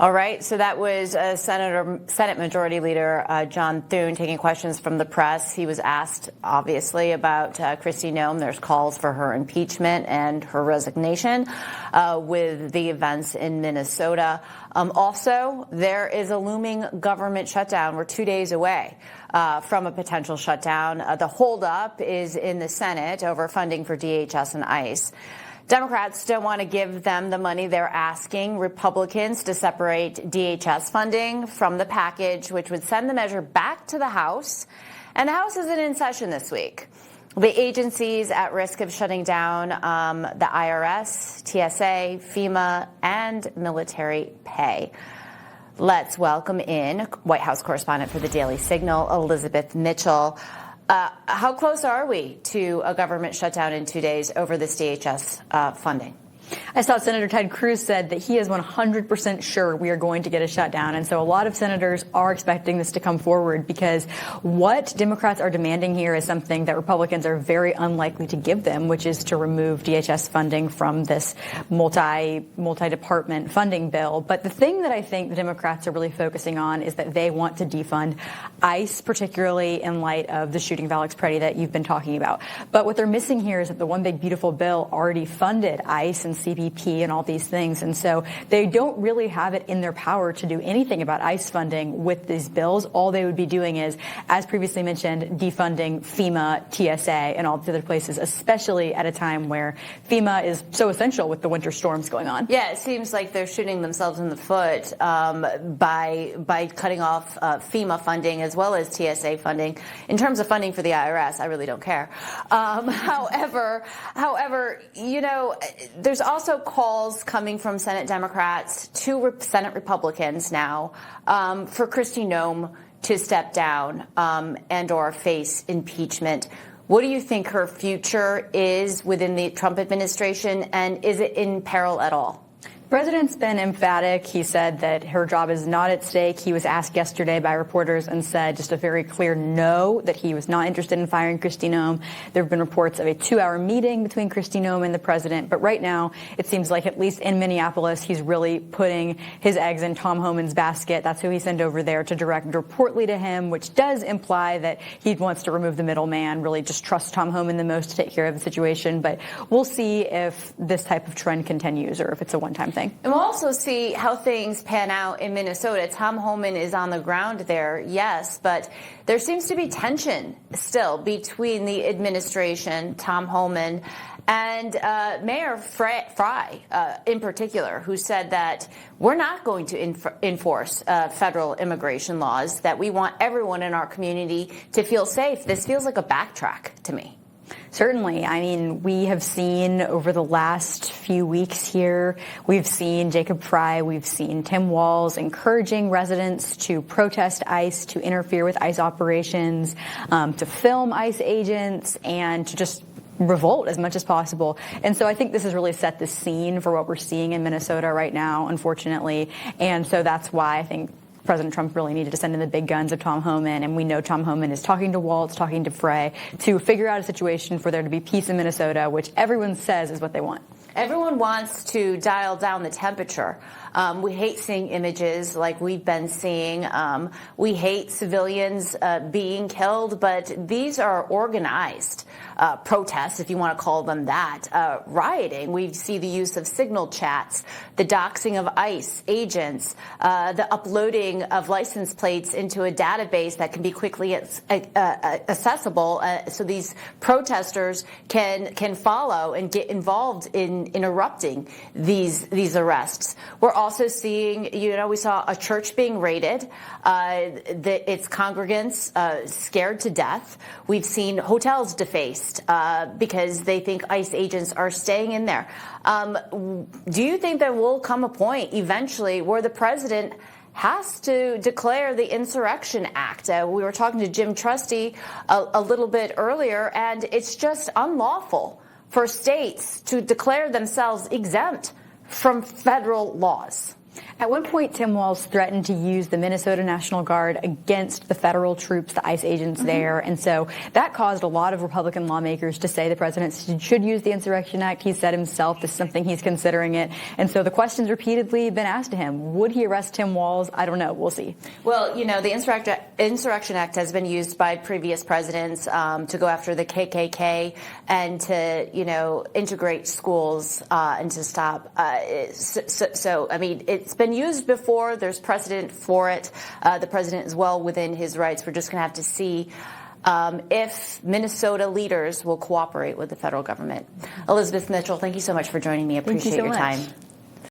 All right, so that was Senate Majority Leader John Thune taking questions from the press. He was asked, obviously, about Kristi Noem. There's calls for her impeachment and her resignation with the events in Minnesota. Also, there is a looming government shutdown. We're 2 days away from a potential shutdown. The holdup is in the Senate over funding for DHS and ICE. Democrats don't want to give them the money they're asking Republicans to separate DHS funding from the package, which would send the measure back to the House. And the House isn't in session this week. The agencies at risk of shutting down the IRS, TSA, FEMA, and military pay. Let's welcome in White House correspondent for the Daily Signal, Elizabeth Mitchell. How close are we to a government shutdown in 2 days over this DHS funding? I saw Senator Ted Cruz said that he is 100% sure we are going to get a shutdown. And so a lot of senators are expecting this to come forward because what Democrats are demanding here is something that Republicans are very unlikely to give them, which is to remove DHS funding from this multi-department funding bill. But the thing that I think the Democrats are really focusing on is that they want to defund ICE, particularly in light of the shooting of Alex Preddy that you've been talking about. But what they're missing here is that the one big beautiful bill already funded ICE and CBP and all these things. And so they don't really have it in their power to do anything about ICE funding with these bills. All they would be doing is, as previously mentioned, defunding FEMA, TSA, and all the other places, especially at a time where FEMA is so essential with the winter storms going on. Yeah, it seems like they're shooting themselves in the foot by cutting off FEMA funding as well as TSA funding. In terms of funding for the IRS, I really don't care. However, you know, there's also calls coming from Senate Democrats to Senate Republicans now for Kristi Noem to step down and or face impeachment. What do you think her future is within the Trump administration, and is it in peril at all? The president's been emphatic. He said that her job is not at stake. He was asked yesterday by reporters and said just a very clear no, that he was not interested in firing Kristi Noem. There have been reports of a 2-hour meeting between Kristi Noem and the president. But right now, it seems like, at least in Minneapolis, he's really putting his eggs in Tom Homan's basket. That's who he sent over there to direct reportedly to him, which does imply that he wants to remove the middleman, really just trust Tom Homan the most to take care of the situation. But we'll see if this type of trend continues or if it's a one-time thing. And we'll also see how things pan out in Minnesota. Tom Homan is on the ground there, yes, but there seems to be tension still between the administration, Tom Homan, and Mayor Fry in particular, who said that we're not going to enforce federal immigration laws, that we want everyone in our community to feel safe. This feels like a backtrack to me. Certainly. I mean, we have seen over the last few weeks here, we've seen Jacob Fry, we've seen Tim Walz encouraging residents to protest ICE, to interfere with ICE operations, to film ICE agents, and to just revolt as much as possible. And so I think this has really set the scene for what we're seeing in Minnesota right now, unfortunately. And so that's why I think President Trump really needed to send in the big guns of Tom Homan, and we know Tom Homan is talking to Waltz, talking to Frey, to figure out a situation for there to be peace in Minnesota, which everyone says is what they want. Everyone wants to dial down the temperature. We hate seeing images like we've been seeing. We hate civilians being killed, but these are organized protests, if you want to call them that, rioting. We see the use of signal chats, the doxing of ICE agents, the uploading of license plates into a database that can be quickly accessible, so these protesters can follow and get involved in interrupting these arrests. We're also seeing, you know, we saw a church being raided, its congregants scared to death. We've seen hotels defaced because they think ICE agents are staying in there. Do you think there will come a point eventually where the president has to declare the Insurrection Act? We were talking to Jim Trusty a little bit earlier, and it's just unlawful for states to declare themselves exempt from federal laws. At one point, Tim Walz threatened to use the Minnesota National Guard against the federal troops, the ICE agents there. And so that caused a lot of Republican lawmakers to say the president should use the Insurrection Act. He said himself this is something he's considering it. And so the question's repeatedly been asked to him. Would he arrest Tim Walz? I don't know. We'll see. Well, you know, the Insurrection Act has been used by previous presidents to go after the KKK and to, you know, integrate schools and to stop. So, I mean, it's been used before. There's precedent for it. The president is well within his rights. We're just going to have to see if Minnesota leaders will cooperate with the federal government. Elizabeth Mitchell, thank you so much for joining me. I appreciate your time.